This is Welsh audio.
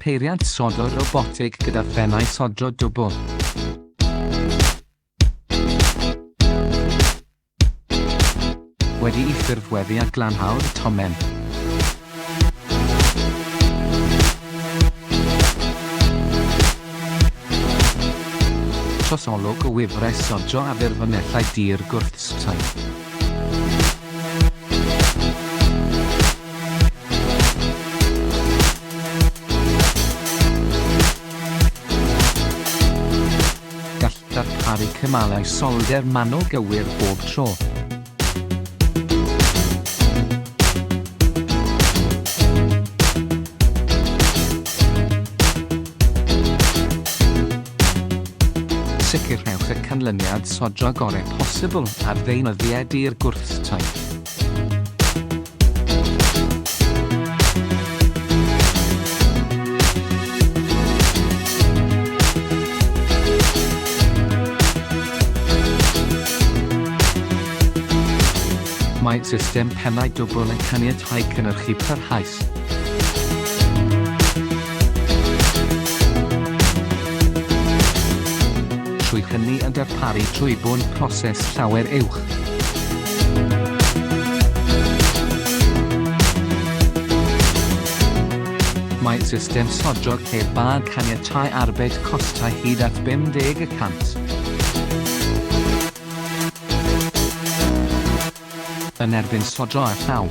peiriant sodro robotig gyda phenau sodro dwbl. Wedi I ffurfweddu â glanhawr tomen. Trosolwg o wifrau sodro a ddirfynellau dir gwrthstai. Gall darparu cymalau solder manwl gywir bob tro. Sicrhewch y canlyniad sodro gorau posibl ar ddeunyddiau dir gwrthstai. Mae system pennau dwbl yn caniatáu cynhyrchu parhaus. Trwy hynny yn darparu trwy bo'n proses llawer uwch. Mae system sodro heb bad caniatáu arbed costau hyd at 50%. Yn erbyn sodro a llaw.